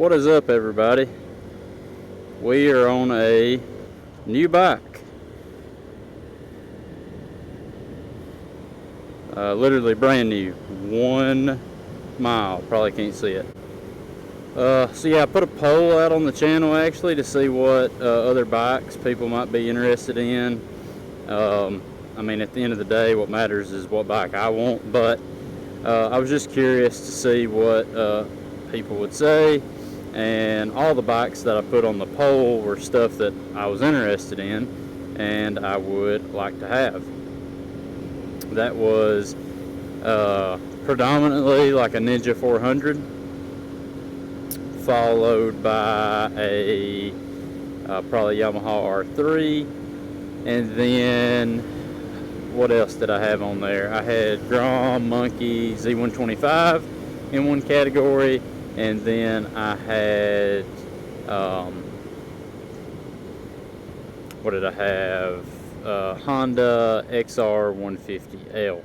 What is up, everybody? We are on a new bike. Literally brand new. 1 mile. Probably can't see it. So yeah, I put a poll out on the channel actually to see what other bikes people might be interested in. I mean, at the end of the day, what matters is what bike I want, but I was just curious to see what people would say, and all the bikes that I put on the poll were stuff that I was interested in and I would like to have. That was predominantly like a Ninja 400, followed by a probably Yamaha R3, and then what else did I have on there? I had Grom Monkey Z125 in one category, and then I had what did I have? Honda XR 150L.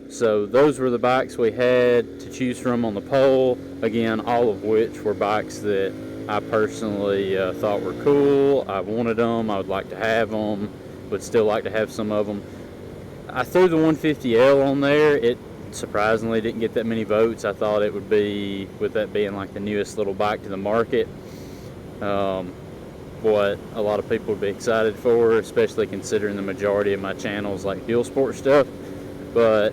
So those were the bikes we had to choose from on the poll. Again, all of which were bikes that I personally thought were cool. I wanted them. I would like to have them. Would still like to have some of them. I threw the 150L on there. It surprisingly didn't get that many votes. I thought it would be, with that being like the newest little bike to the market, what a lot of people would be excited for, especially considering the majority of my channels like dual sport stuff. But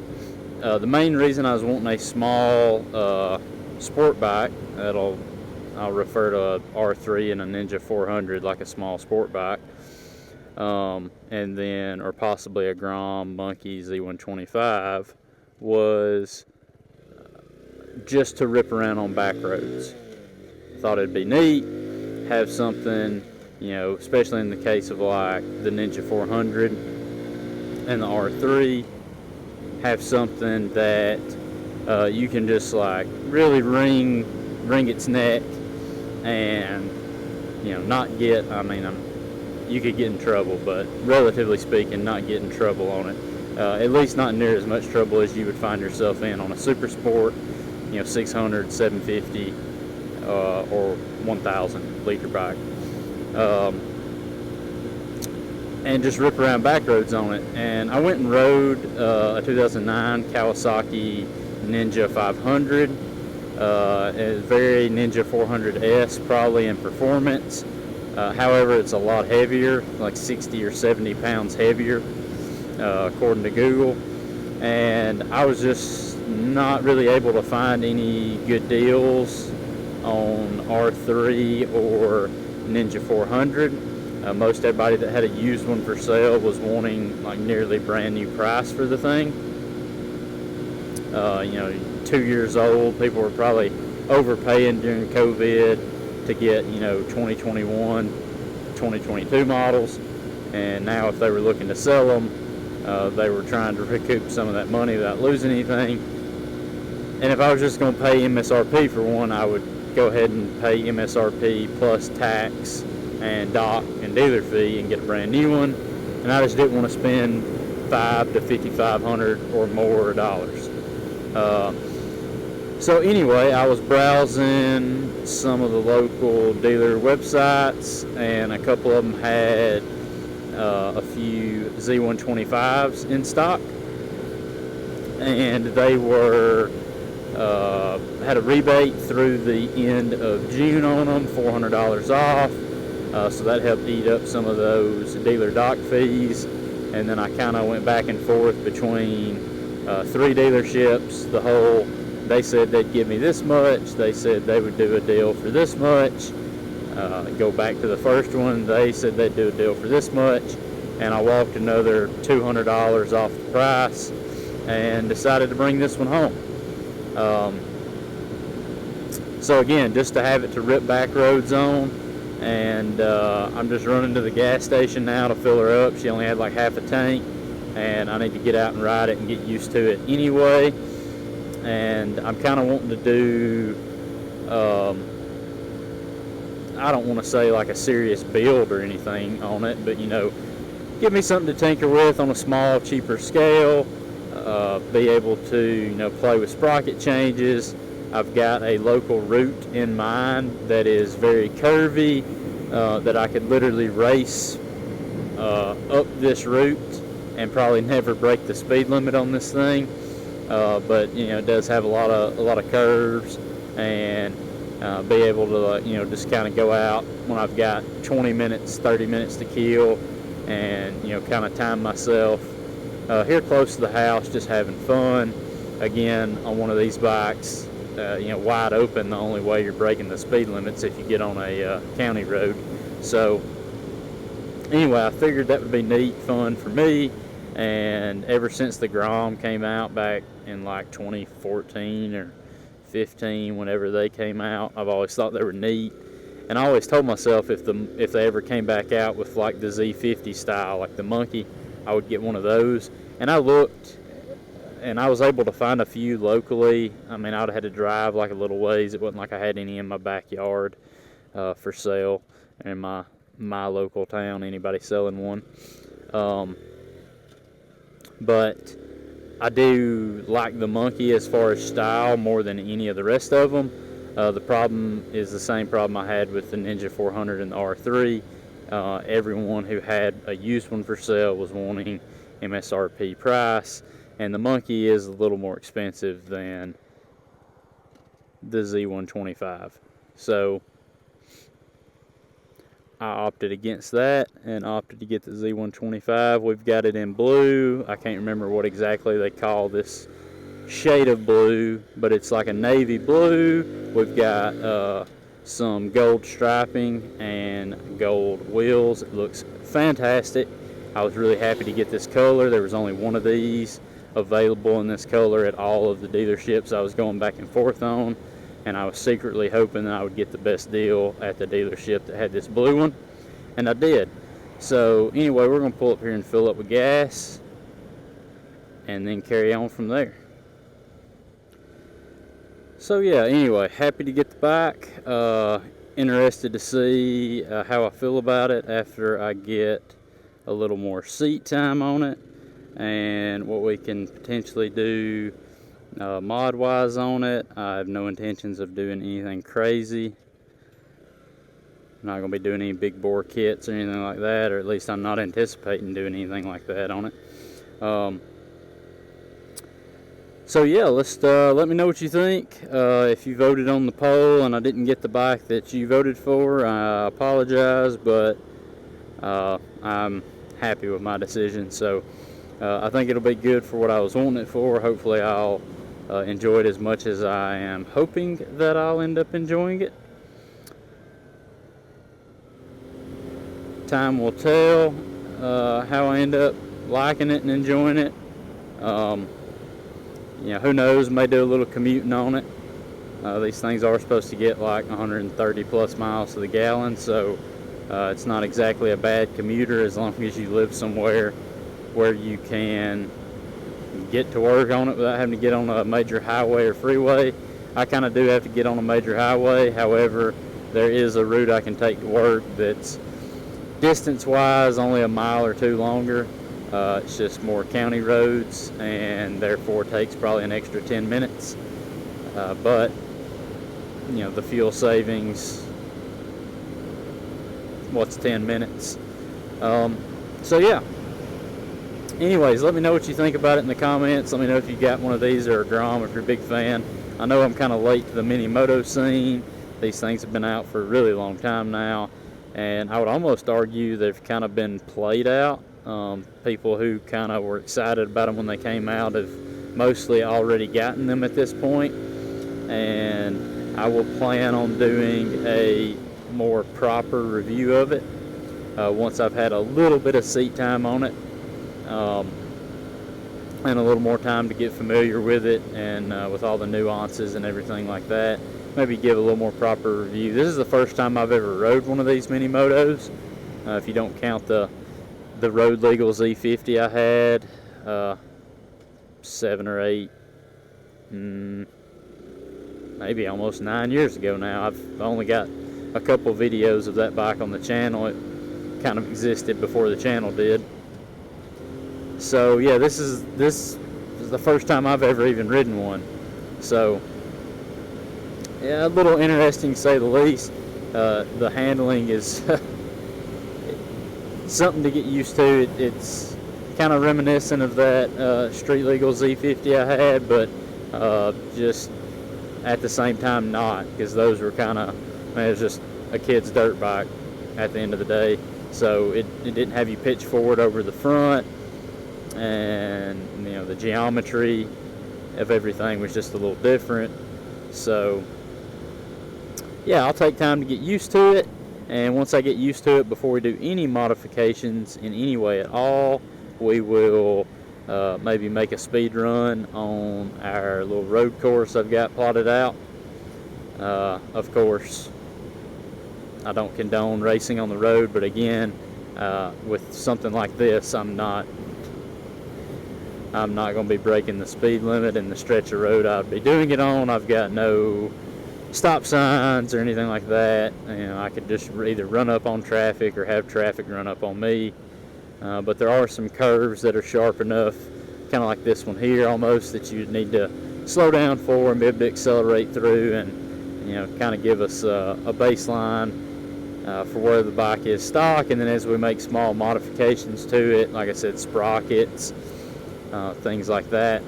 the main reason I was wanting a small sport bike, I'll refer to a R3 and a Ninja 400 like a small sport bike, and then, or possibly a Grom Monkey Z125, was just to rip around on back roads. Thought it'd be neat, have something, you know, especially in the case of like the Ninja 400 and the R3, have something that you can just like really wring its neck and, you know, not get, I mean, you could get in trouble, but relatively speaking, not get in trouble on it. At least not near as much trouble as you would find yourself in on a super sport, you know, 600, 750, or 1,000 liter bike. And just rip around back roads on it. And I went and rode a 2009 Kawasaki Ninja 500, a very Ninja 400S probably in performance. However, it's a lot heavier, like 60 or 70 pounds heavier, according to Google. And I was just not really able to find any good deals on R3 or Ninja 400. Most everybody that had a used one for sale was wanting like nearly brand new price for the thing. You know, 2 years old. People were probably overpaying during COVID to get, you know, 2021, 2022 models. And now if they were looking to sell them, they were trying to recoup some of that money without losing anything. And if I was just going to pay MSRP for one, I would go ahead and pay MSRP plus tax and dock and dealer fee and get a brand new one. And I just didn't want to spend $500 to $5,500 or more dollars. So anyway, I was browsing some of the local dealer websites, and a couple of them had a few Z125s in stock, and they were had a rebate through the end of June on them, $400 off. So that helped eat up some of those dealer dock fees. And then I kind of went back and forth between 3 dealerships. They said they'd give me this much. They said they would do a deal for this much. Go back to the first one. They said they'd do a deal for this much. And I walked another $200 off the price and decided to bring this one home. So again, just to have it to rip back roads on. And I'm just running to the gas station now to fill her up. She only had like half a tank, and I need to get out and ride it and get used to it anyway. And I'm kind of wanting to do, I don't want to say like a serious build or anything on it, but you know, give me something to tinker with on a small, cheaper scale. Be able to, play with sprocket changes. I've got a local route in mind that is very curvy, that I could literally race up this route and probably never break the speed limit on this thing. But it does have a lot of curves, and be able to just kind of go out when I've got 20 minutes, 30 minutes to kill, and kind of time myself here close to the house, just having fun. Again, on one of these bikes, wide open, the only way you're breaking the speed limits if you get on a county road. So anyway, I figured that would be neat, fun for me. And ever since the Grom came out back in like 2014 or 15, whenever they came out, I've always thought they were neat. And I always told myself if they ever came back out with like the Z50 style, like the Monkey, I would get one of those. And I looked, and I was able to find a few locally. I mean, I'd have had to drive like a little ways. It wasn't like I had any in my backyard for sale in my local town, anybody selling one. But I do like the Monkey as far as style more than any of the rest of them. The problem is the same problem I had with the Ninja 400 and the R3. Everyone who had a used one for sale was wanting MSRP price, and the Monkey is a little more expensive than the Z125. So I opted against that and opted to get the Z125. We've got it in blue. I can't remember what exactly they call this shade of blue, but it's like a navy blue. We've got some gold striping and gold wheels. It looks fantastic. I was really happy to get this color. There was only one of these available in this color at all of the dealerships I was going back and forth on, and I was secretly hoping that I would get the best deal at the dealership that had this blue one, and I did. So anyway, we're going to pull up here and fill up with gas and then carry on from there. So yeah, anyway, happy to get the bike. Interested to see how I feel about it after I get a little more seat time on it, and what we can potentially do mod wise on it. I have no intentions of doing anything crazy. I'm not going to be doing any big bore kits or anything like that, or at least I'm not anticipating doing anything like that on it. So yeah, let me know what you think. If you voted on the poll and I didn't get the bike that you voted for, I apologize, but I'm happy with my decision. So I think it'll be good for what I was wanting it for. Hopefully I'll enjoy it as much as I am hoping that I'll end up enjoying it. Time will tell how I end up liking it and enjoying it. Who knows, may do a little commuting on it. These things are supposed to get like 130 plus miles to the gallon, so it's not exactly a bad commuter as long as you live somewhere where you can get to work on it without having to get on a major highway or freeway. I kind of do have to get on a major highway. However, there is a route I can take to work that's distance-wise only a mile or two longer. It's just more county roads, and therefore takes probably an extra 10 minutes. But the fuel savings, what's 10 minutes? So yeah. Anyways, let me know what you think about it in the comments. Let me know if you got one of these or a Grom if you're a big fan. I know I'm kind of late to the mini moto scene. These things have been out for a really long time now, and I would almost argue they've kind of been played out. People who kind of were excited about them when they came out have mostly already gotten them at this point, and I will plan on doing a more proper review of it once I've had a little bit of seat time on it, and a little more time to get familiar with it and with all the nuances and everything like that. Maybe give a little more proper review. This is the first time I've ever rode one of these mini motos, if you don't count the road legal Z50 I had 7 or 8, maybe almost 9 years ago now. I've only got a couple videos of that bike on the channel. It kind of existed before the channel did. So yeah, this is the first time I've ever even ridden one. So yeah, a little interesting to say the least. The handling is something to get used to. It's kind of reminiscent of that Street Legal Z50 I had, but just at the same time not, because those were kind of, it was just a kid's dirt bike at the end of the day. So it didn't have you pitch forward over the front, and the geometry of everything was just a little different. So yeah, I'll take time to get used to it, and once I get used to it, before we do any modifications in any way at all, we will maybe make a speed run on our little road course I've got plotted out. Of course, I don't condone racing on the road, but again, with something like this, I'm not going to be breaking the speed limit in the stretch of road I'd be doing it on. I've got no stop signs or anything like that. I could just either run up on traffic or have traffic run up on me. But there are some curves that are sharp enough, kind of like this one here almost, that you need to slow down for and be able to accelerate through, and kind of give us a baseline for where the bike is stock. And then as we make small modifications to it, like I said, sprockets, things like that,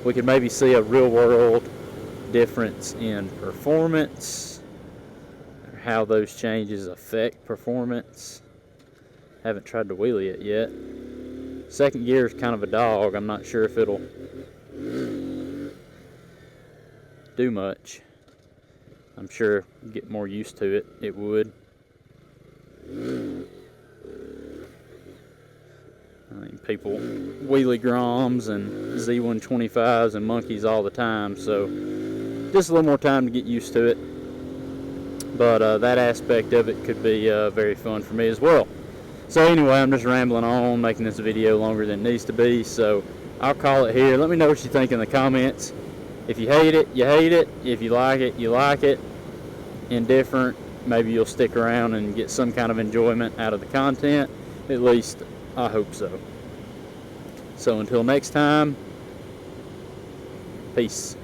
we could maybe see a real world difference in performance, or how those changes affect performance. Haven't tried to wheelie it yet. Second gear is kind of a dog. I'm not sure if it'll do much. I'm sure get more used to it, it would. I mean, people wheelie Groms and Z125s and monkeys all the time, so just a little more time to get used to it. But that aspect of it could be very fun for me as well. So anyway, I'm just rambling on, making this video longer than it needs to be, so I'll call it here. Let me know what you think in the comments. If you hate it, you hate it. If you like it, you like it. Indifferent, maybe you'll stick around and get some kind of enjoyment out of the content. At least, I hope so. So until next time, peace.